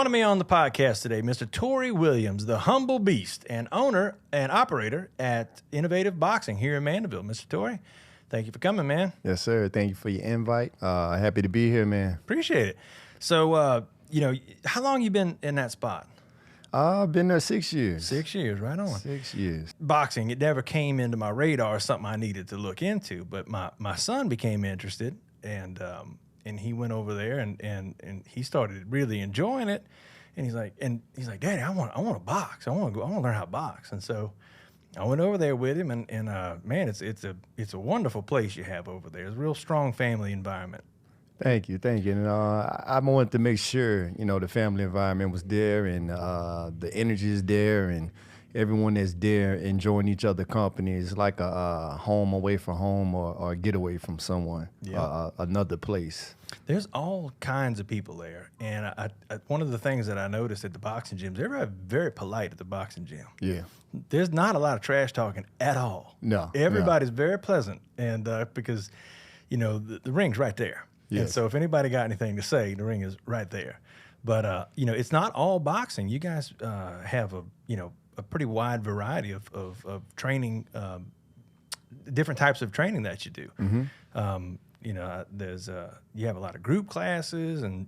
Joining me on the podcast today, Mr. Tory Williams, the humble beast and owner and operator at Innovative Boxing here in Mandeville. Mr. Tory, thank you for coming, man. Yes, sir. Thank you for your invite. Happy to be here, man. Appreciate it. So, how long you been in that spot? I've been there 6 years. 6 years, right on. 6 years. Boxing, it never came into my radar as something I needed to look into, but my son became interested, and he went over there and he started really enjoying it, and he's like, Daddy, I want to box. I want to learn how to box. And so I went over there with him, and man, it's a wonderful place you have over there. It's a real strong family environment. Thank you. And I wanted to make sure, the family environment was there, and the energy is there, and everyone that's there enjoying each other's company. Is like a home away from home, or a getaway from someone, another place. There's all kinds of people there, and I one of the things that I noticed at the boxing gyms, everybody's very polite at the boxing gym. Yeah. There's not a lot of trash talking at all. No. Everybody's very pleasant, and because, the ring's right there. Yes. And so if anybody got anything to say, the ring is right there. But, it's not all boxing. You guys have a pretty wide variety of training, different types of training that you do. Mm-hmm. There's you have a lot of group classes, and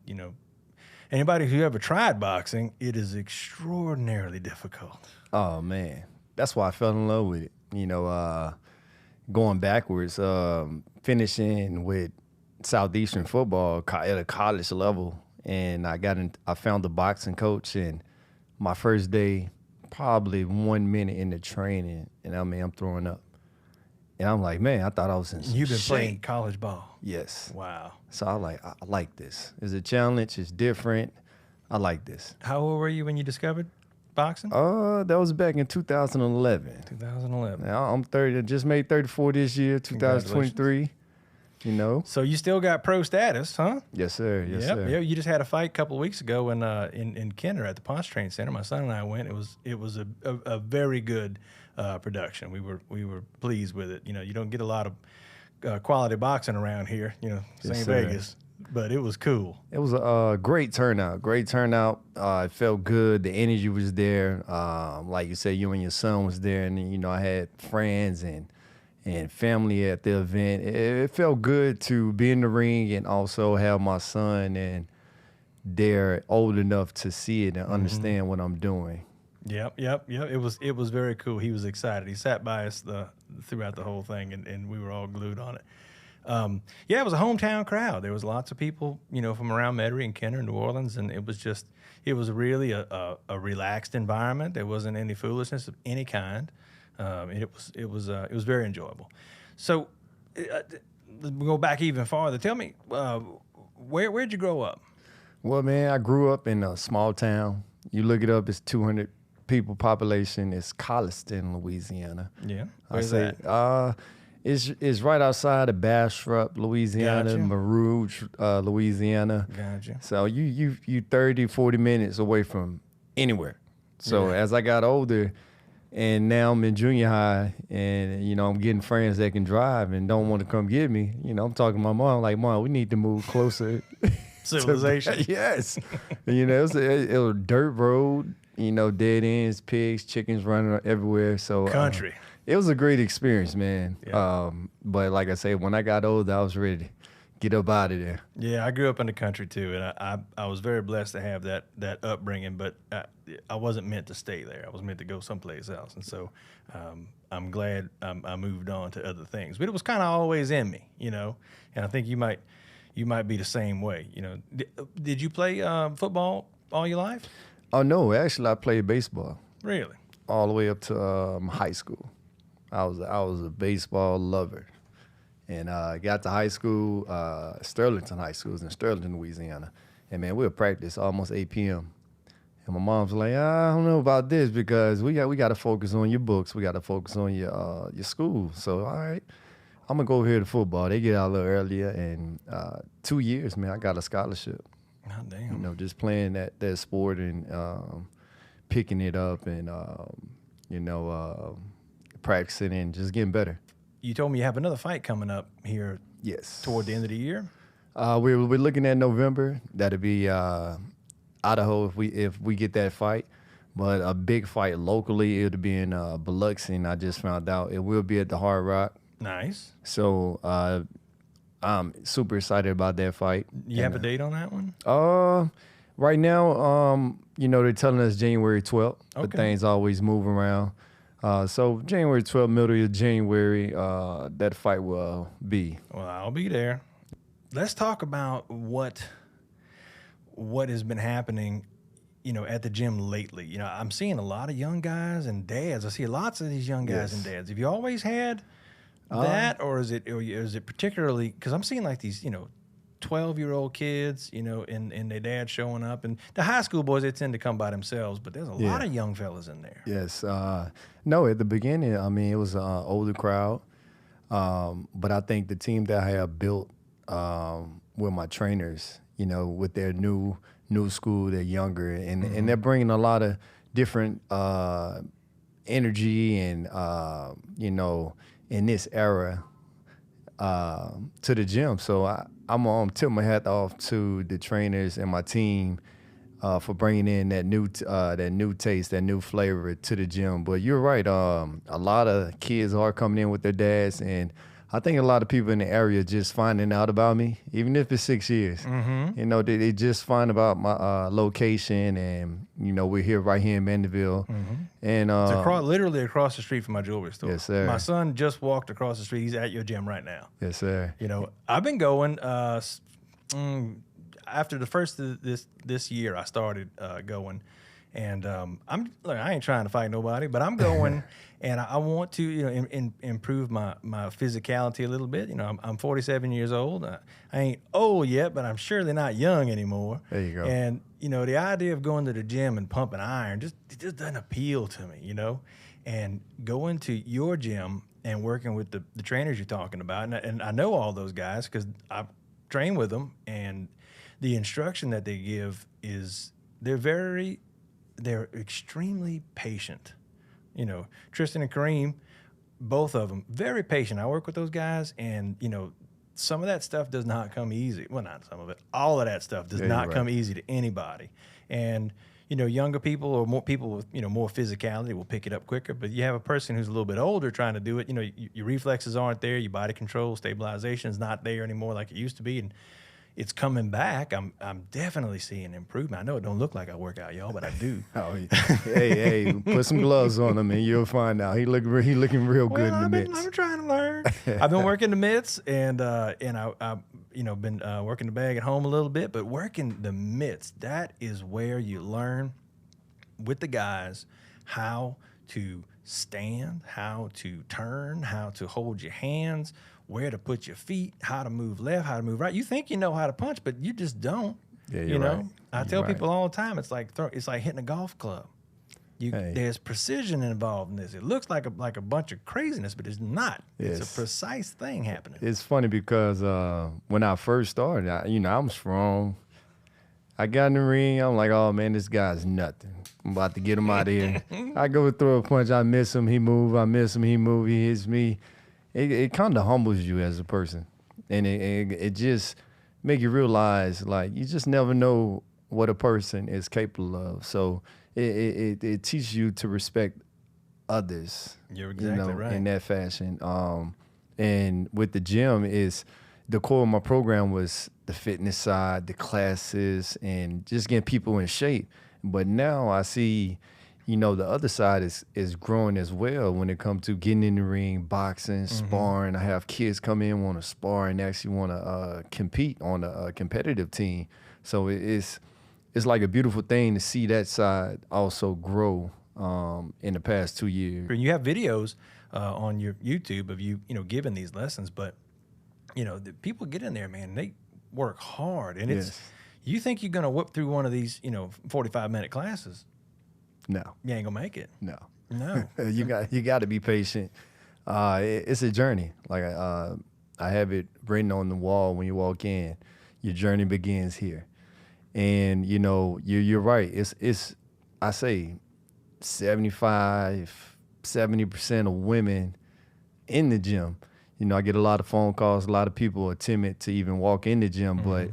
anybody who ever tried boxing, it is extraordinarily difficult. Oh man, that's why I fell in love with it. Going backwards, finishing with Southeastern football at a college level, and I found the boxing coach, and my first day, probably 1 minute into training, and I'm throwing up. And I'm like, man, I thought I was in You've been shape. playing college ball. Yes. Wow. So I like this. It's a challenge. It's different. I like this. How old were you when you discovered boxing? That was back in 2011. 2011. Now I'm 30. I just made 34 this year, 2023. So you still got pro status, huh? Yes, sir. Yes, Yep. sir. Yeah, you just had a fight a couple of weeks ago in Kenner at the Ponce Training Center. My son and I went. It was a very good production. We were pleased with it. You don't get a lot of quality boxing around here. St. Vegas, but it was cool. It was a great turnout. It felt good. The energy was there. Like you said, you and your son was there, and I had friends and family at the event. It felt good to be in the ring and also have my son, and they're old enough to see it and understand what I'm doing. Yep. It was very cool. He was excited. He sat by us throughout the whole thing, and we were all glued on it. It was a hometown crowd. There was lots of people, from around Metairie and Kenner, New Orleans, and it was really a relaxed environment. There wasn't any foolishness of any kind. It was very enjoyable. So, we go back even farther. Tell me, where'd you grow up? Well, man, I grew up in a small town. You look it up, it's 200 people population. It's Colliston, Louisiana. Yeah, where's that? It's right outside of Bastrop, Louisiana, Gotcha. Marouge, Louisiana. Gotcha. So you 30, 40 minutes away from anywhere. So Yeah. as I got older, and now I'm in junior high, and I'm getting friends that can drive and don't want to come get me. I'm talking to my mom, like, Mom, we need to move closer. Civilization. Yes. It was a dirt road, dead ends, pigs, chickens running everywhere. So Country. It was a great experience, man. Yeah. But like I say, when I got older, I was ready to get up out of there. Yeah, I grew up in the country too, and I was very blessed to have that upbringing. But I wasn't meant to stay there. I was meant to go someplace else, and so I'm glad I moved on to other things. But it was kind of always in me, and I think you might be the same way. Did you play football all your life? Oh no, actually, I played baseball Really? all the way up to high school. I was a baseball lover. And got to high school, Sterlington High School, in Sterlington, Louisiana. And, man, we would practice almost 8 p.m. And my mom's like, I don't know about this because we got to focus on your books. We got to focus on your school. So, all right, I'm going to go over here to football. They get out a little earlier. And 2 years, man, I got a scholarship. Oh, damn. Just playing that sport and picking it up and, practicing and just getting better. You told me you have another fight coming up here Yes. toward the end of the year. We're looking at November. That'll be, I Idaho if we get that fight. But a big fight locally, it'll be in Biloxi. I just found out it will be at the Hard Rock. Nice. So I'm super excited about that fight. You have a date on that one? Right now, they're telling us January 12th, but Okay. things always move around. So January 12th, middle of January, that fight will be. Well, I'll be there. Let's talk about what has been happening, at the gym lately. I'm seeing a lot of young guys and dads. I see lots of these young guys and dads. Have you always had that, or is it particularly because I'm seeing like these, 12-year-old kids, and their dad showing up, and the high school boys, they tend to come by themselves, but there's a lot of young fellas in there. Yes. No, at the beginning, I mean, it was an older crowd, but I think the team that I have built with my trainers, with their new school, they're younger, and they're bringing a lot of different energy and, in this era to the gym. So I'm on tip my hat off to the trainers and my team for bringing in that new taste, that new flavor to the gym. But you're right. A lot of kids are coming in with their dads, and I think a lot of people in the area just finding out about me, even if it's 6 years. Mm-hmm. They just find about my location, and we're here right here in Mandeville, and It's literally across the street from my jewelry store. Yes, sir. My son just walked across the street. He's at your gym right now. Yes, sir. I've been going after the first of this year. I started going, and I ain't trying to fight nobody, but I'm going, and I want to improve my physicality a little bit. I'm 47 years old. I ain't old yet, but I'm surely not young anymore. There you go. And the idea of going to the gym and pumping iron it just doesn't appeal to me. And going to your gym and working with the trainers you're talking about, and I know all those guys because I train with them, and the instruction that they give is they're extremely patient. Tristan and Kareem, both of them, very patient. I work with those guys, and some of that stuff does not come easy. Well, not some of it. All of that stuff does not come easy to anybody. And younger people or more people with more physicality will pick it up quicker. But you have a person who's a little bit older trying to do it. Your reflexes aren't there. Your body control, stabilization is not there anymore like it used to be. And it's coming back. I'm definitely seeing improvement. I know it don't look like I work out, y'all, but I do. Hey, put some gloves on him and you'll find out. He looking real good in the mitts. I'm trying to learn. I've been working the mitts, and I've been working the bag at home a little bit, but working the mitts, that is where you learn with the guys how to stand, how to turn, how to hold your hands, where to put your feet, how to move left, how to move right. You think you know how to punch, but you just don't. Yeah, you're right. I tell people all the time, it's like hitting a golf club. There's precision involved in this. It looks like a bunch of craziness, but it's not. Yes. It's a precise thing happening. It's funny because when I first started, I'm strong. I got in the ring. I'm like, oh man, this guy's nothing. I'm about to get him out of here. I go throw a punch. I miss him. He move. I miss him. He move. He hits me. It kind of humbles you as a person, and it just make you realize like you just never know what a person is capable of. So it teaches you to respect others. You're exactly right. In that fashion. And with the gym is the core of my program was the fitness side, the classes, and just getting people in shape. But now I see, the other side is growing as well when it comes to getting in the ring, boxing, sparring. I have kids come in, want to spar, and actually want to compete on a competitive team. So it's like a beautiful thing to see that side also grow in the past 2 years. And you have videos on your YouTube of you giving these lessons, but the people get in there, man, they work hard, and you think you're gonna whip through one of these 45-minute classes. No, you ain't gonna make it. No. you got to be patient. It's a journey. Like I have it written on the wall when you walk in. Your journey begins here, and you're right. It's I say 70% of women in the gym. I get a lot of phone calls. A lot of people are timid to even walk in the gym, but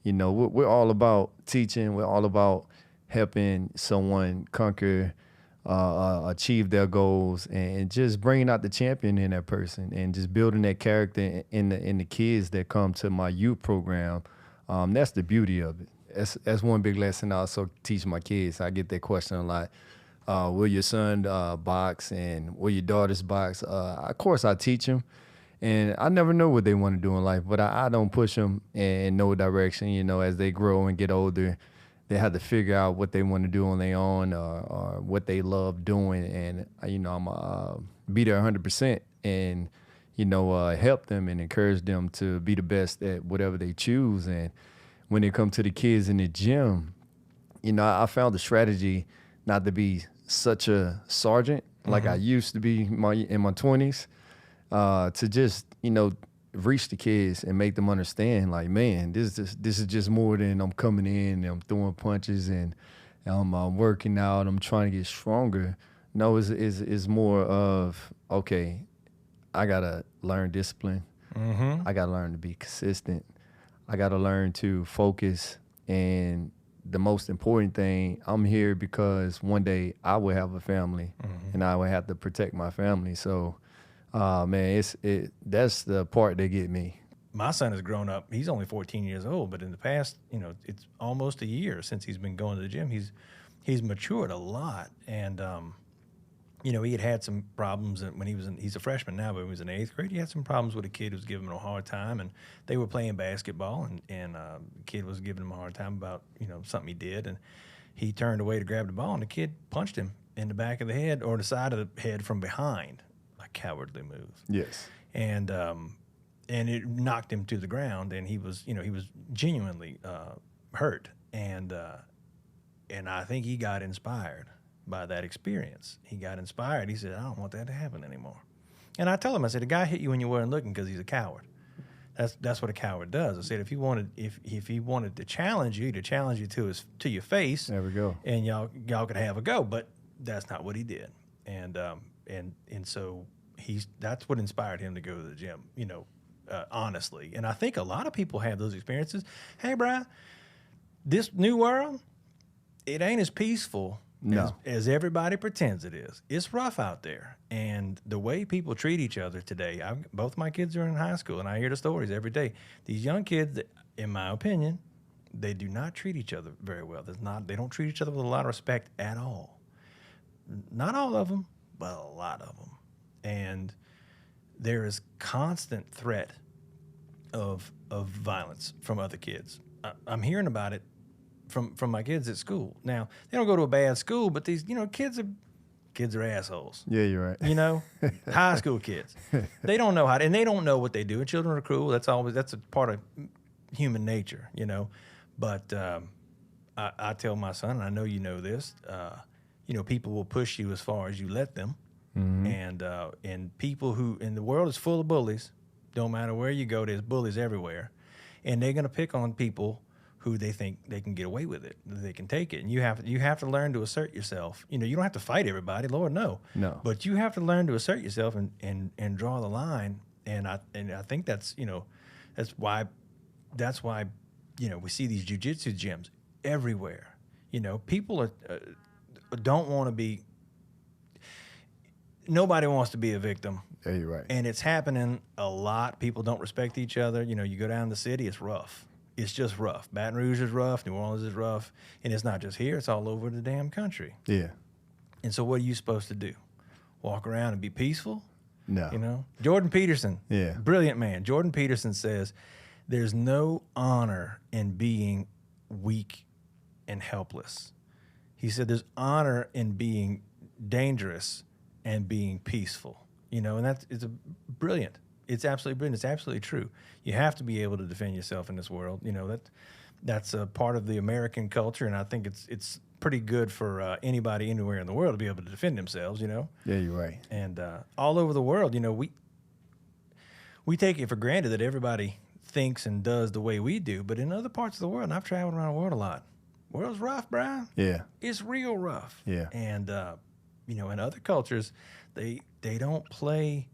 You know, we're all about teaching. We're all about helping someone conquer, achieve their goals, and just bringing out the champion in that person, and just building that character in the kids that come to my youth program. That's the beauty of it. That's one big lesson I also teach my kids. I get that question a lot. Will your son box, and will your daughters box? Of course, I teach them. And I never know what they want to do in life, but I don't push them in no direction. You know, as they grow and get older, they have to figure out what they want to do on their own, or what they love doing. And, you know, I'm be there 100% and, you know, help them and encourage them to be the best at whatever they choose. And when it comes to the kids in the gym, you know, I found the strategy not to be such a sergeant like I used to be in my 20s. To just, you know, reach the kids and make them understand, like, man, this is just more than I'm coming in and I'm throwing punches and I'm working out, I'm trying to get stronger. No, it's more of, okay, I gotta learn discipline. I gotta learn to be consistent. I gotta learn to focus. And the most important thing, I'm here because one day I will have a family and I will have to protect my family. So, man, that's the part that get me. My son has grown up. He's only 14 years old, but in the past, you know, it's almost a year since he's been going to the gym. He's matured a lot, and you know, he had some problems when he's a freshman now, but when he was in 8th grade, he had some problems with a kid who was giving him a hard time, and they were playing basketball, and the kid was giving him a hard time about, you know, something he did, and he turned away to grab the ball, and the kid punched him in the back of the head or the side of the head from behind. Cowardly move. Yes. And it knocked him to the ground, and he was genuinely hurt, and I think he got inspired by that experience. He got inspired. He said, I don't want that to happen anymore. And I told him, I said, the guy hit you when you weren't looking because he's a coward. That's what a coward does. I said, if he wanted to challenge you to your face, there we go, and y'all could have a go, but that's not what he did. And so that's what inspired him to go to the gym, you know, honestly. And I think a lot of people have those experiences. Hey, Brian, this new world, it ain't as peaceful as everybody pretends it is. It's rough out there. And the way people treat each other today, both my kids are in high school, and I hear the stories every day. These young kids, in my opinion, they do not treat each other very well. They don't treat each other with a lot of respect at all. Not all of them, but a lot of them. And there is constant threat of violence from other kids. I'm hearing about it from my kids at school. Now, they don't go to a bad school, but these, you know, kids are assholes. Yeah, you're right. You know, high school kids. They don't know and they don't know what they do. And children are cruel. That's a part of human nature, you know. But I tell my son, and I know you know this, you know, people will push you as far as you let them. And people the world is full of bullies. Don't matter where you go, there's bullies everywhere. And they're going to pick on people who they think they can get away with it, that they can take it. And you have to learn to assert yourself. You know, you don't have to fight everybody, Lord, no. But you have to learn to assert yourself and draw the line. And I think that's, you know, that's why, you know, we see these jiu-jitsu gyms everywhere. You know, people don't want to be. Nobody wants to be a victim. Yeah, you're right. And it's happening a lot. People don't respect each other. You know, you go down the city, it's rough. It's just rough. Baton Rouge is rough. New Orleans is rough. And it's not just here. It's all over the damn country. Yeah. And so what are you supposed to do? Walk around and be peaceful? No. You know? Jordan Peterson, brilliant man. Jordan Peterson says, there's no honor in being weak and helpless. He said there's honor in being dangerous and being peaceful, you know, and it's brilliant. It's absolutely brilliant. It's absolutely true. You have to be able to defend yourself in this world. You know, that's a part of the American culture, and I think it's pretty good for anybody anywhere in the world to be able to defend themselves, you know. Yeah, you're right. And all over the world, you know, we take it for granted that everybody thinks and does the way we do, but in other parts of the world, and I've traveled around the world a lot, world's rough, Brian. Yeah. It's real rough. Yeah. And you know, in other cultures, they don't play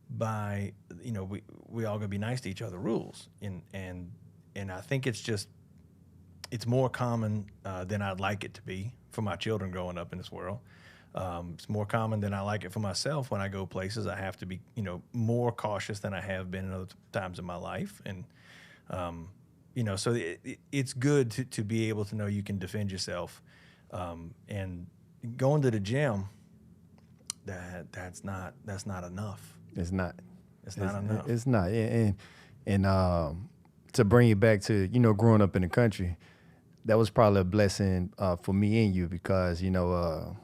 by, you know, we all gonna be nice to each other rules, and I think it's just it's more common than I'd like it to be for my children growing up in this world. It's more common than I like it for myself. When I go places, I have to be, more cautious than I have been in other times in my life. And, so it's good to be able to know you can defend yourself. And going to the gym, that's not enough. It's not. It's not enough. It's not. And to bring it back to, growing up in the country, that was probably a blessing for me and you because, I don't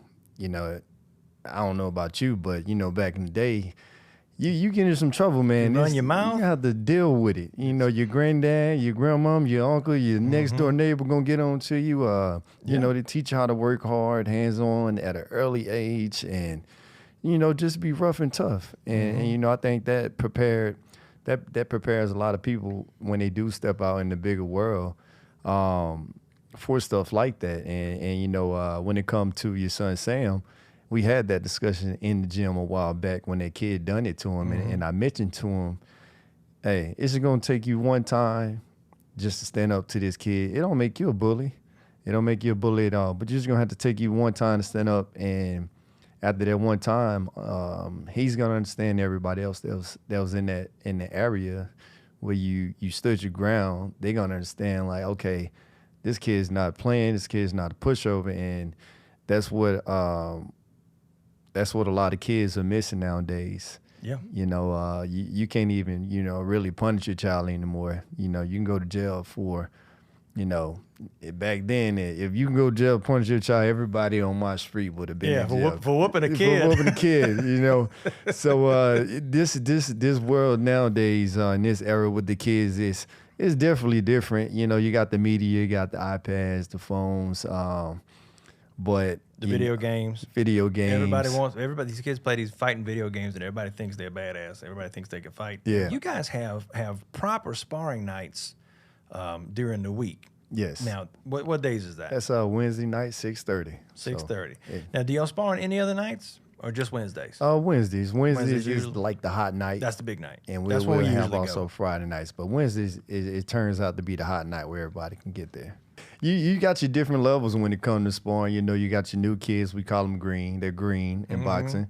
know about you, but, back in the day, you get into some trouble, man. You run your mouth. You have to deal with it. Your granddad, your grandmom, your uncle, your next door neighbor gonna get on to you. They teach you how to work hard, hands-on at an early age and, just be rough and tough. And I think that prepares a lot of people when they do step out in the bigger world for stuff like that. And when it comes to your son Sam, we had that discussion in the gym a while back when that kid done it to him. And I mentioned to him, hey, it's just going to take you one time just to stand up to this kid. It don't make you a bully. It don't make you a bully at all. But you're just going to have to take you one time to stand up. And after that one time, he's going to understand everybody else that was in the area where you stood your ground. They're going to understand, like, okay, this kid's not playing. This kid's not a pushover. And that's what a lot of kids are missing nowadays. Yeah. You can't even, really punish your child anymore. You can go to jail for, back then, if you can go to jail, punish your child, everybody on my street would have been in jail. For whooping a kid. For whooping a kid, So this world nowadays, in this era with the kids, is definitely different. You got the media, you got the iPads, the phones, but the video games. These kids play these fighting video games and everybody thinks they're badass. Everybody thinks they can fight. Yeah. You guys have proper sparring nights during the week. Yes. Now, what days is that? That's Wednesday night, 6:30. 6:30. Yeah. Now, do y'all spar on any other nights or just Wednesdays? Wednesdays. Wednesdays is usually, like the hot night. That's the big night. And that's when we have usually also go. Friday nights. But Wednesdays, it turns out to be the hot night where everybody can get there. You got your different levels when it comes to sparring. You got your new kids. We call them green. They're green in boxing.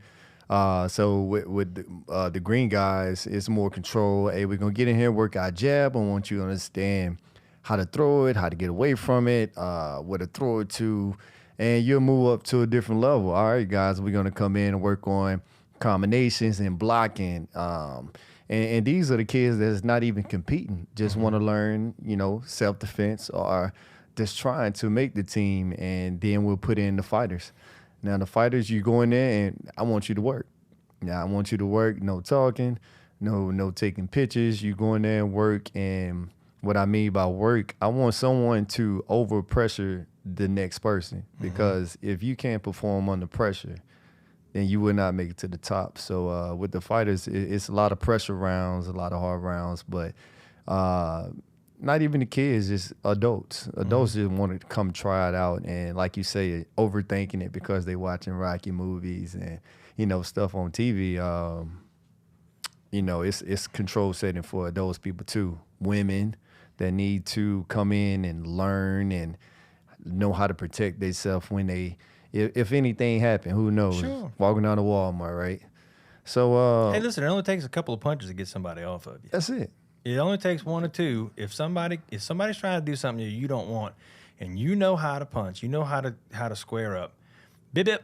So with the green guys, it's more control. Hey, we're going to get in here, work our jab. I want you to understand how to throw it, how to get away from it, where to throw it to. And you'll move up to a different level. All right, guys, we're going to come in and work on combinations and blocking. And these are the kids that's not even competing, just want to learn, self-defense or just trying to make the team, and then we'll put in the fighters. Now, the fighters, you go in there, and I want you to work. Now, I want you to work, no talking, no taking pictures. You go in there and work, and what I mean by work, I want someone to overpressure the next person, because if you can't perform under pressure, then you will not make it to the top. So with the fighters, it's a lot of pressure rounds, a lot of hard rounds, but not even the kids, just adults. Adults just want to come try it out, and like you say, overthinking it because they watching Rocky movies and stuff on TV. It's control setting for those people too. Women that need to come in and learn and know how to protect themselves when if anything happened, who knows? Sure. Walking down to Walmart, right? So hey, listen, it only takes a couple of punches to get somebody off of you. That's it. It only takes one or two. If somebody's trying to do something you don't want, and you know how to punch, you know how to square up, bip,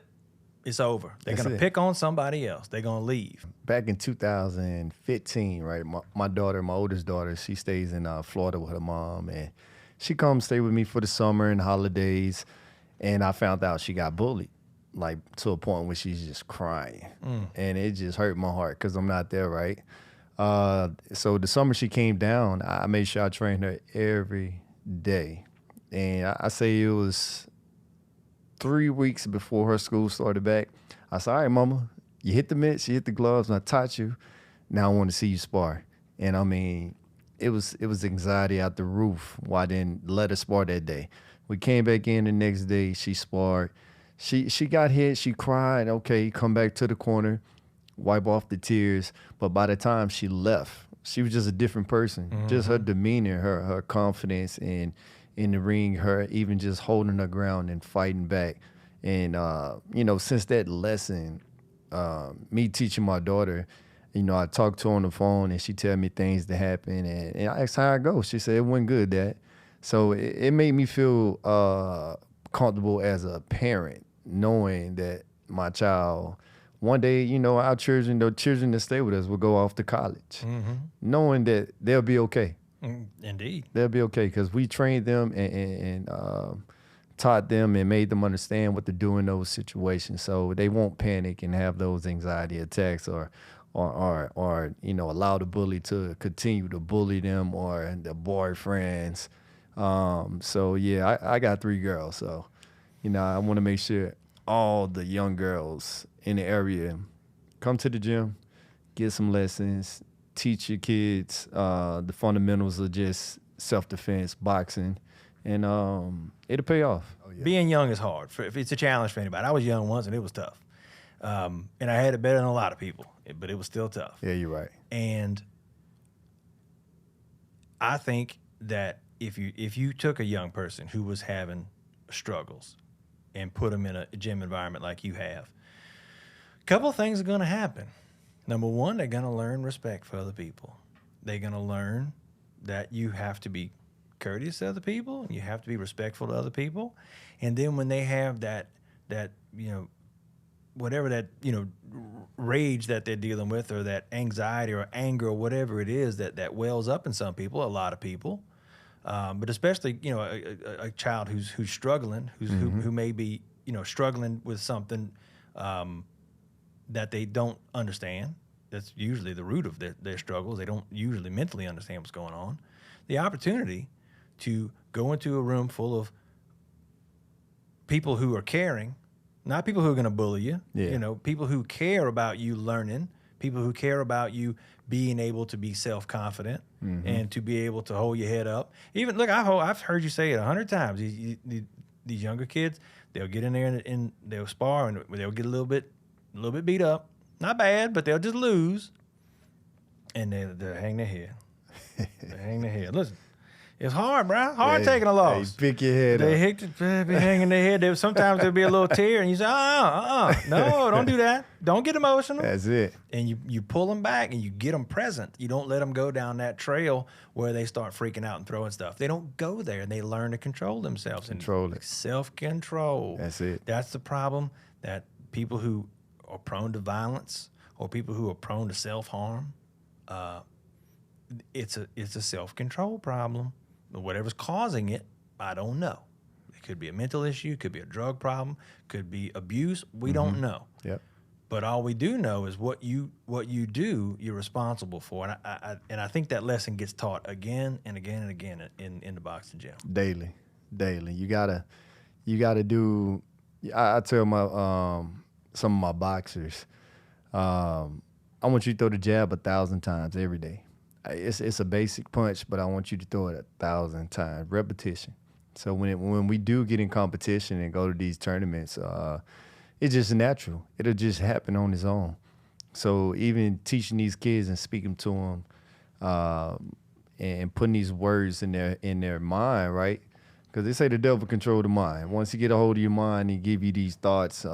it's over. They're going to pick on somebody else. They're going to leave. Back in 2015, right, my daughter, my oldest daughter, she stays in Florida with her mom, and she comes stay with me for the summer and holidays, and I found out she got bullied, like to a point where she's just crying, and it just hurt my heart because I'm not there, right? So the summer she came down, I made sure I trained her every day, and I say it was 3 weeks before her school started back. I said, all right, mama, you hit the mitts, you hit the gloves, and I taught you. Now I want to see you spar. And I mean, it was anxiety out the roof why I didn't let her spar that day. We came back in the next day, she sparred. She got hit, she cried, okay, come back to the corner, wipe off the tears. But by the time she left, she was just a different person. Just her demeanor, her confidence, and in the ring, her even just holding her ground and fighting back. And, since that lesson, me teaching my daughter, I talked to her on the phone and she tell me things that happen. And I asked how it goes. She said, it wasn't good, Dad. So it made me feel comfortable as a parent, knowing that my child, one day, our children, the children that stay with us will go off to college, knowing that they'll be okay. Indeed. They'll be okay because we trained them and taught them and made them understand what to do in those situations, so they won't panic and have those anxiety attacks or allow the bully to continue to bully them or their boyfriends. So yeah, I got 3 girls, so I want to make sure all the young girls in the area come to the gym, get some lessons, teach your kids the fundamentals of just self-defense, boxing, and it'll pay off. Oh, yeah. Being young is hard. It's a challenge for anybody. I was young once, and it was tough. And I had it better than a lot of people, but it was still tough. Yeah, you're right. And I think that if you took a young person who was having struggles and put them in a gym environment like you have, a couple of things are going to happen. Number one, they're going to learn respect for other people. They're going to learn that you have to be courteous to other people, and you have to be respectful to other people. And then when they have that whatever that rage that they're dealing with, or that anxiety or anger or whatever it is that wells up in some people, a lot of people, but especially a child who's struggling, who may be struggling with something that they don't understand. That's usually the root of their struggles. They don't usually mentally understand what's going on. The opportunity to go into a room full of people who are caring, not people who are going to bully you, people who care about you learning, people who care about you being able to be self-confident and to be able to hold your head up. Even, look, I've heard you say it 100 times. These younger kids, they'll get in there and they'll spar and they'll get a little bit beat up. Not bad, but they'll just lose. And they'll hang their head. They hang their head. Listen, it's hard, bro. Hard taking a loss. They pick your head up. They be hanging their head. Sometimes there'll be a little tear, and you say, no, don't do that. Don't get emotional. That's it. And you pull them back, and you get them present. You don't let them go down that trail where they start freaking out and throwing stuff. They don't go there, and they learn to control themselves. Control it. Self-control. That's it. That's the problem, that people who are prone to violence or people who are prone to self-harm, it's a self-control problem. Whatever's causing it, I don't know. It could be a mental issue, could be a drug problem, could be abuse. We don't know. Yep. But all we do know is what you do, you're responsible for. And I think that lesson gets taught again and again and again in the boxing gym. Daily. You gotta do. I tell my some of my boxers, I want you to throw the jab 1,000 times every day. It's a basic punch, but I want you to throw it 1,000 times, repetition. So when we do get in competition and go to these tournaments, it's just natural. It'll just happen on its own. So even teaching these kids and speaking to them, and putting these words in their mind, right? Because they say the devil control the mind. Once you get a hold of your mind, he give you these thoughts.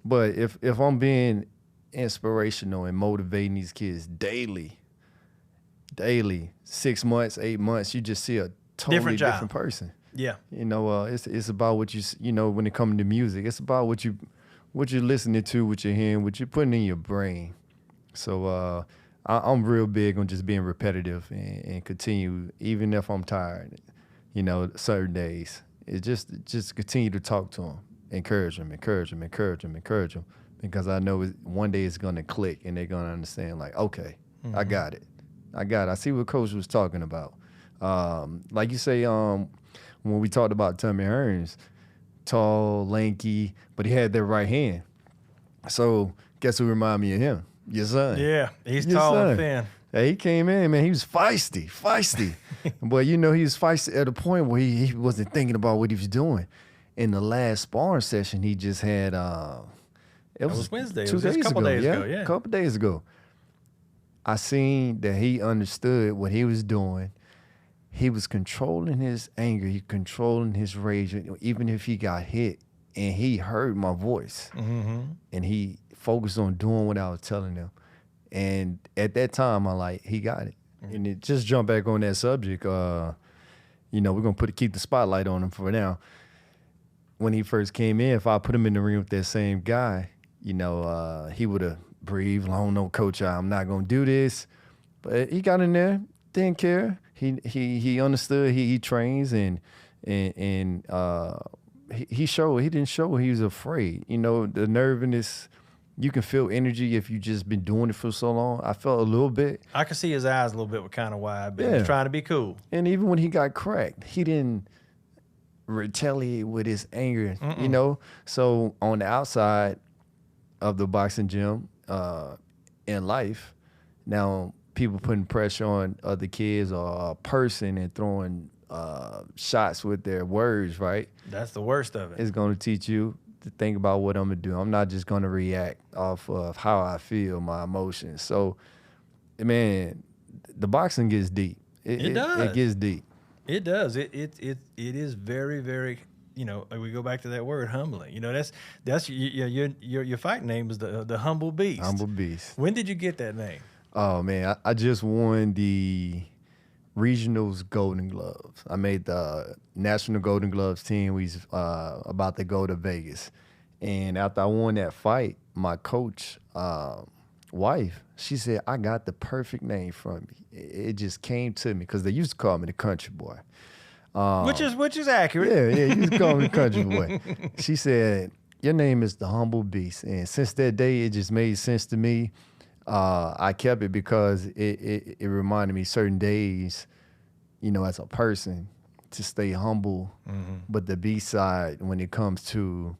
But if I'm being inspirational and motivating these kids daily, 6 months, 8 months, you just see a totally different person. Yeah. It's about what when it comes to music, it's about what you're listening to, what you're hearing, what you're putting in your brain. So I'm real big on just being repetitive and continue, even if I'm tired, certain days. It's just continue to talk to them, encourage them, because I know one day it's going to click and they're going to understand, like, okay, I got it. I see what Coach was talking about. Like you say, when we talked about Tommy Hearns, tall, lanky, but he had that right hand. So guess who remind me of him? Your son. Yeah, he's tall and thin. Yeah, he came in, man. He was feisty. But he was feisty at a point where he wasn't thinking about what he was doing. In the last sparring session, he just had. It was Wednesday. 2 days ago. A couple days ago. I seen that he understood what he was doing. he was controlling his anger, he controlling his rage, even if he got hit, and he heard my voice, and he focused on doing what I was telling him. And at that time, I'm like, he got it. And it just jump back on that subject. You know, we're gonna keep the spotlight on him for now. When he first came in, if I put him in the ring with that same guy, you know, he would have breathed long. No, coach, I'm not gonna do this. But he got in there, didn't care. He understood. He trains and he showed. He didn't show he was afraid. You know, the nervousness. You can feel energy if you just been doing it for so long. I felt a little bit. I could see his eyes a little bit were kind of wide, but he was trying to be cool. And even when he got cracked, he didn't retaliate with his anger, you know? So on the outside of the boxing gym, in life, now people putting pressure on other kids or a person and throwing shots with their words, right? That's the worst of it. It's going to teach you to think about what I'm gonna do. I'm not just gonna react off of how I feel, my emotions. So, man, the boxing gets deep. It does. It gets deep. It does. It is very, very. You know, we go back to that word, humbling. You know, that's your fight name is the Humble Beast. Humble Beast. When did you get that name? Oh man, I just won the Regionals Golden Gloves. I made the National Golden Gloves team. We was about to go to Vegas. And after I won that fight, my coach wife, she said, I got the perfect name from me. It just came to me because they used to call me the country boy. Which is accurate. Yeah, you used to call me the country boy. She said, your name is the Humble Beast. And since that day, it just made sense to me. I kept it because it reminded me certain days, you know, as a person, to stay humble. But the B side, when it comes to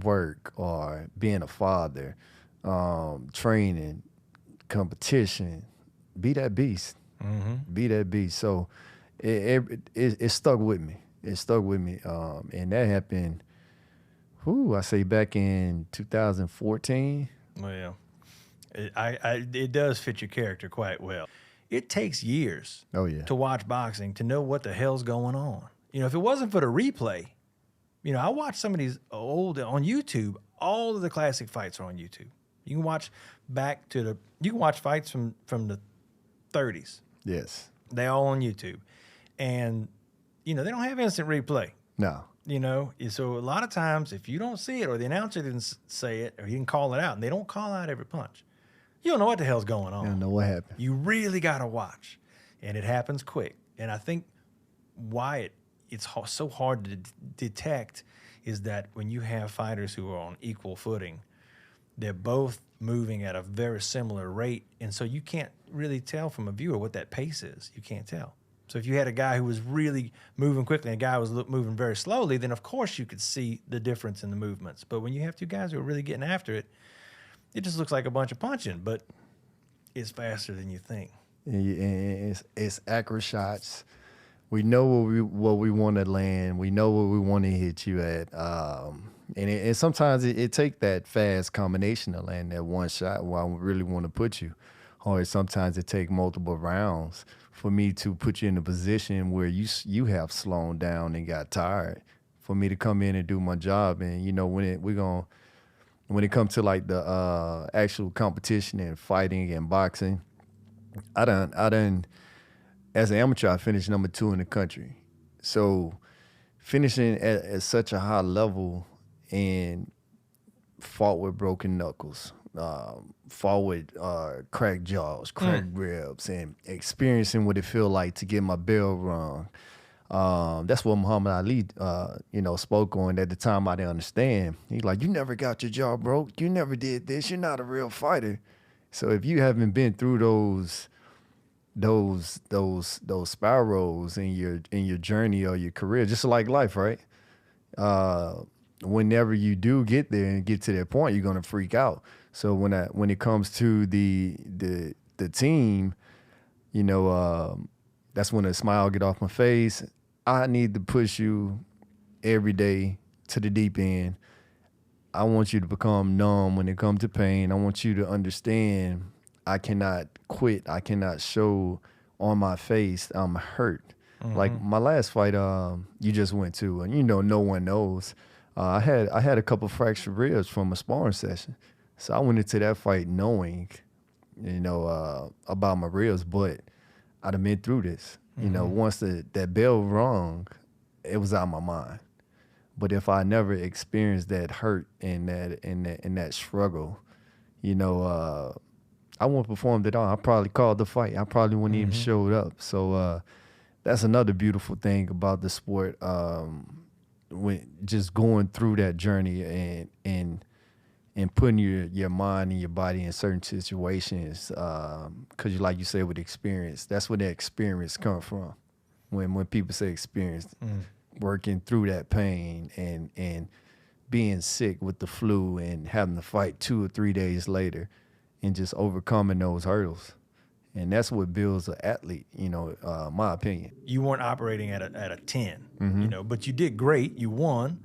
work or being a father, training, competition, be that beast. Be that beast. So it stuck with me. It stuck with me. And that happened, I say back in 2014. Well, yeah. It does fit your character quite well. It takes years to watch boxing to know what the hell's going on. You know, if it wasn't for the replay, you know, I watch some of these old on YouTube. All of the classic fights are on YouTube. You can watch you can watch fights from the 30s. Yes. They all on YouTube. And, you know, they don't have instant replay. No. You know, so a lot of times if you don't see it or the announcer didn't say it or he didn't call it out, and they don't call out every punch, you don't know what the hell's going on. You don't know what happened. You really got to watch. And it happens quick. And I think why it's so hard to detect is that when you have fighters who are on equal footing, they're both moving at a very similar rate. And so you can't really tell from a viewer what that pace is. You can't tell. So if you had a guy who was really moving quickly and a guy was moving very slowly, then of course you could see the difference in the movements. But when you have two guys who are really getting after it, it just looks like a bunch of punching, but it's faster than you think. And it's accurate shots. We know what we want to land. We know what we want to hit you at. And sometimes it take that fast combination to land that one shot where I really want to put you. Or sometimes it take multiple rounds for me to put you in a position where you have slowed down and got tired, for me to come in and do my job. And, you know, when it comes to like the actual competition and fighting and boxing, I done as an amateur, I finished number 2 in the country. So finishing at such a high level and fought with broken knuckles, fought with cracked jaws, cracked ribs, and experiencing what it feel like to get my bell rung. That's what Muhammad Ali, spoke on at the time. I didn't understand. He's like, you never got your jaw broke. You never did this. You're not a real fighter. So if you haven't been through those spirals in your journey or your career, just like life, right? Whenever you do get there and get to that point, you're gonna freak out. So when it comes to the team, you know, that's when a smile get off my face. I need to push you every day to the deep end. I want you to become numb when it comes to pain. I want you to understand I cannot quit. I cannot show on my face, I'm hurt. Like my last fight, you just went to, and you know, no one knows. I had a couple fractured ribs from a sparring session, so I went into that fight knowing, you know, about my ribs, but I'd have been through this. You know, once that bell rung, it was out of my mind. But if I never experienced that hurt and that struggle, you know, I wouldn't performed at all. I probably called the fight. I probably wouldn't even showed up. So that's another beautiful thing about the sport. When just going through that journey and putting your mind and your body in certain situations, because like you said, with experience, that's where that experience comes from. When people say experience, working through that pain and being sick with the flu and having to fight 2 or 3 days later and just overcoming those hurdles. And that's what builds an athlete, you know, my opinion. You weren't operating at a 10, you know, but you did great. You won.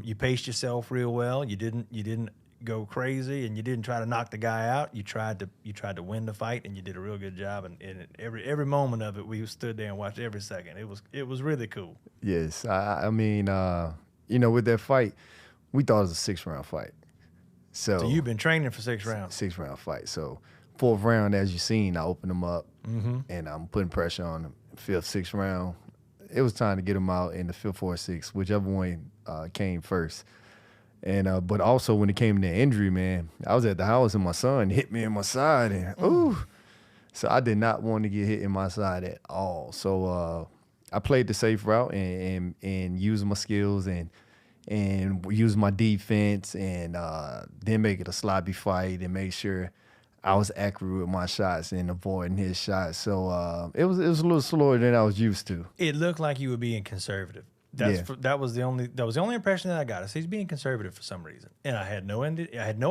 You paced yourself real well. You didn't go crazy, and you didn't try to knock the guy out. You tried to win the fight, and you did a real good job. And every moment of it, we stood there and watched every second. It was really cool. Yes, I mean, you know, with that fight, we thought it was a 6-round fight. So you've been training for 6 rounds. 6-round fight. So 4th round, as you've seen, I opened him up, and I'm putting pressure on him. 5th, 6th round, it was time to get him out in the 5th or 6th, whichever one came first. And but also when it came to injury, man, I was at the house and my son hit me in my side, and ooh, so I did not want to get hit in my side at all. So I played the safe route and used my skills and use my defense and then make it a sloppy fight and make sure I was accurate with my shots and avoiding his shots. So it was a little slower than I was used to. It looked like you were being conservative. That was the only impression that I got. Is he's being conservative for some reason, and I had no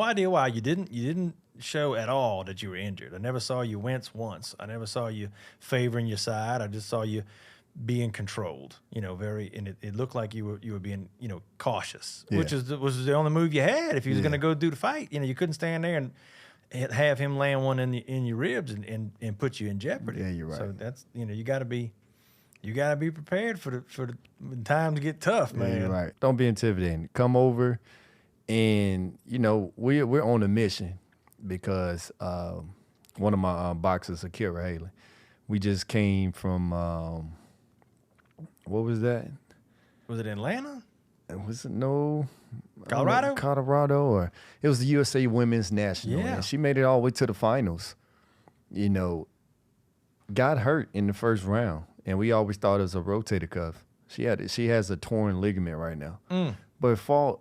idea why. You didn't show at all that you were injured. I never saw you wince once. I never saw you favoring your side. I just saw you being controlled. You know, and it looked like you were being, you know, cautious, which was the only move you had if he was going to go do the fight. You know, you couldn't stand there and have him land one in your ribs and put you in jeopardy. Yeah, you're right. So that's, you know, you got to be prepared for the time to get tough, man. Yeah, you're right. Don't be intimidated. Come over, and you know we're on a mission because one of my boxers, Akira Haley, we just came from what was that? Was it Atlanta? Was it no? Colorado? Colorado, or it was the USA Women's National. Yeah. And she made it all the way to the finals. You know, got hurt in the 1st round, and we always thought it was a rotator cuff. She has a torn ligament right now, but fought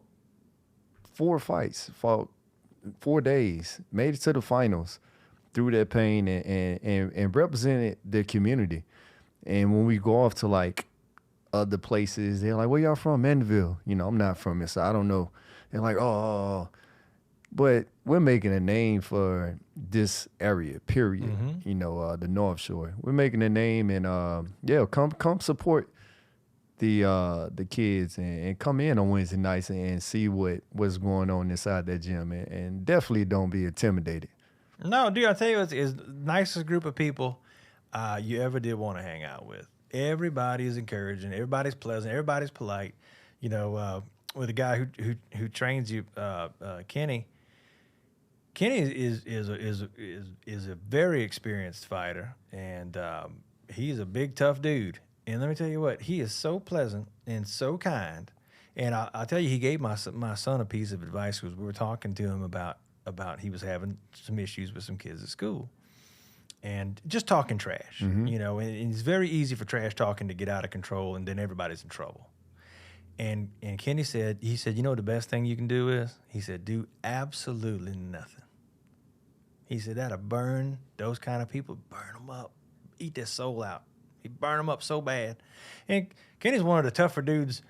4 fights, fought 4 days, made it to the finals through that pain and represented the community. And when we go off to like other places, they're like, "Where y'all from?" Mandeville. You know, I'm not from it, so I don't know. They're like, "Oh," but we're making a name for this area, period. You know, the North Shore. We're making a name, and come support the kids and come in on Wednesday nights and see what's going on inside that gym, and definitely don't be intimidated. No, dude, I tell you, it's the nicest group of people you ever did want to hang out with. Everybody is encouraging. Everybody's pleasant. Everybody's polite. You know, with the guy who trains you, Kenny. Kenny is a very experienced fighter, and he's a big tough dude. And let me tell you what, he is so pleasant and so kind. And I'll tell you, he gave my son a piece of advice because we were talking to him about he was having some issues with some kids at school. And just talking trash, you know, and it's very easy for trash talking to get out of control, and then everybody's in trouble. And Kenny said, you know what the best thing you can do is? He said, do absolutely nothing. He said, that'll burn those kind of people, burn them up, eat their soul out. He burned them up so bad. And Kenny's one of the tougher dudes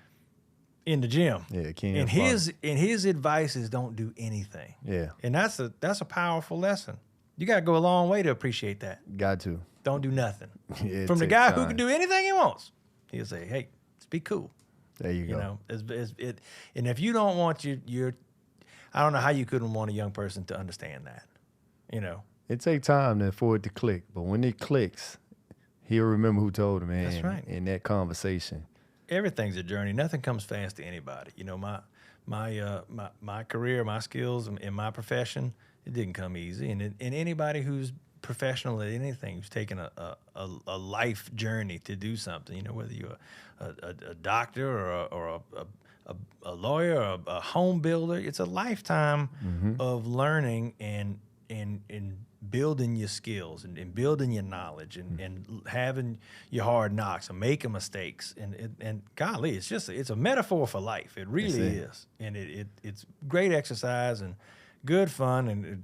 in the gym. Yeah, Kenny. And his advice is don't do anything. Yeah. And that's a powerful lesson. You got to go a long way to appreciate that. Got to. Don't do nothing. Yeah, From the guy who can do anything he wants, he'll say, hey, just be cool. There you go. You know, and if you don't want I don't know how you couldn't want a young person to understand that, you know. It takes time for it to click, but when it clicks, He'll remember who told him, man. That's right. In that conversation. Everything's a journey. Nothing comes fast to anybody. You know, my career, my skills, in my profession, it didn't come easy. And anybody who's professional at anything, who's taken a life journey to do something, you know, whether you're a doctor or a lawyer or a home builder, it's a lifetime of learning and building your skills and building your knowledge and having your hard knocks and making mistakes and golly, it's a metaphor for life. It really is, and it's great exercise and good fun and a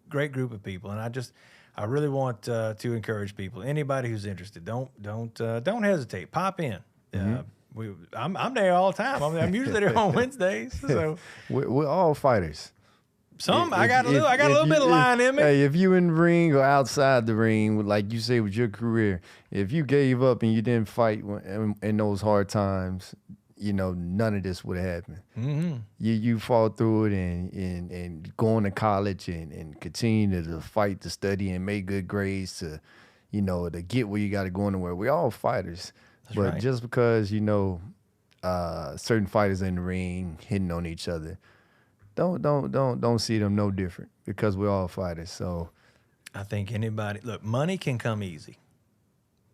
great group of people. And I really want to encourage people, anybody who's interested, don't hesitate. Pop in. I'm there all the time. I'm usually there on Wednesdays. So we're all fighters. I got a little bit of line in me. Hey, if you in the ring or outside the ring, like you say with your career, if you gave up and you didn't fight in those hard times, you know, none of this would have happened. You fought through it and going to college and continue to fight, to study and make good grades to, you know, to get where you got to go anywhere. We're all fighters. That's right. Just because, you know, certain fighters in the ring hitting on each other, don't see them no different, because we're all fighters. So I think money can come easy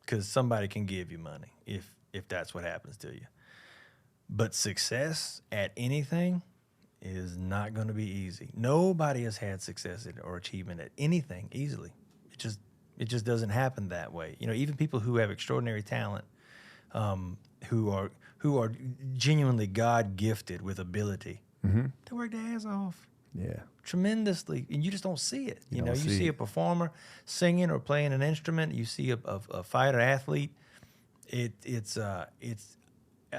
because somebody can give you money if that's what happens to you. But success at anything is not going to be easy. Nobody has had success or achievement at anything easily. It just doesn't happen that way. You know, even people who have extraordinary talent, who are genuinely God gifted with ability, they work their ass off. Yeah. Tremendously, and you just don't see it. You see a performer singing or playing an instrument. You see a fighter athlete. It's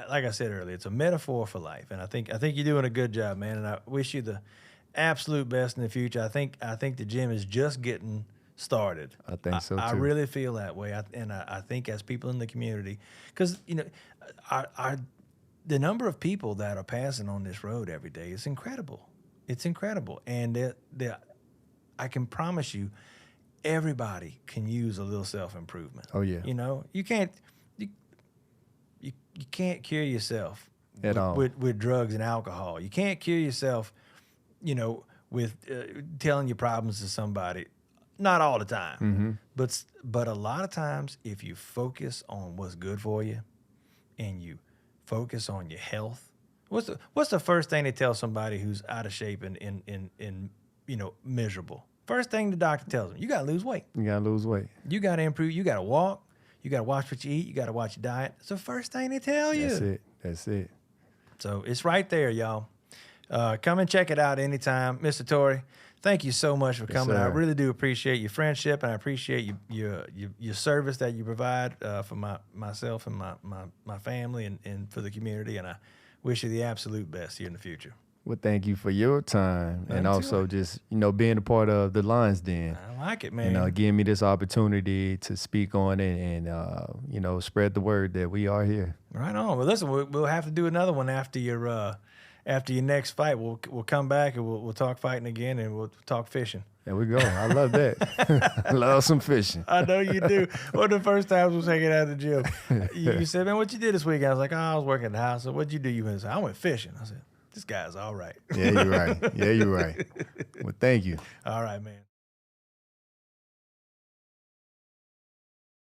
like I said earlier, it's a metaphor for life, and I think you're doing a good job, man. And I wish you the absolute best in the future. I think the gym is just getting started. I think so too. I really feel that way, I think as people in the community, because you know, the number of people that are passing on this road every day is incredible. It's incredible, and I can promise you, everybody can use a little self-improvement. Oh yeah. You know, you can't cure yourself at all with drugs and alcohol. You can't cure yourself, you know, with telling your problems to somebody. Not all the time, but a lot of times, if you focus on what's good for you, and you focus on your health, what's the first thing they tell somebody who's out of shape and you know, miserable? First thing the doctor tells them, you got to lose weight. You got to lose weight. You got to improve. You got to walk. You got to watch what you eat. You got to watch your diet. It's the first thing they tell you. That's it. So it's right there, y'all. Come and check it out anytime. Mr. Tory, thank you so much for coming. I really do appreciate your friendship, and I appreciate your service that you provide for myself and my family and for the community. And I wish you the absolute best here in the future. Well, thank you for your time, and also just, you know, being a part of the Lions Den. I like it, man. You know, giving me this opportunity to speak on it and you know, spread the word that we are here. Right on. Well, listen, we'll have to do another one after your next fight. We'll come back and we'll talk fighting again, and we'll talk fishing. There we go. I love that. I love some fishing. I know you do. One of the first times we was hanging out at the gym, you said, "Man, what you did this weekend?" I was like, "Oh, I was working at the house." So what'd you do? You went, "I went fishing." I said, "This guy's all right." Yeah, you're right. Well, thank you. All right, man.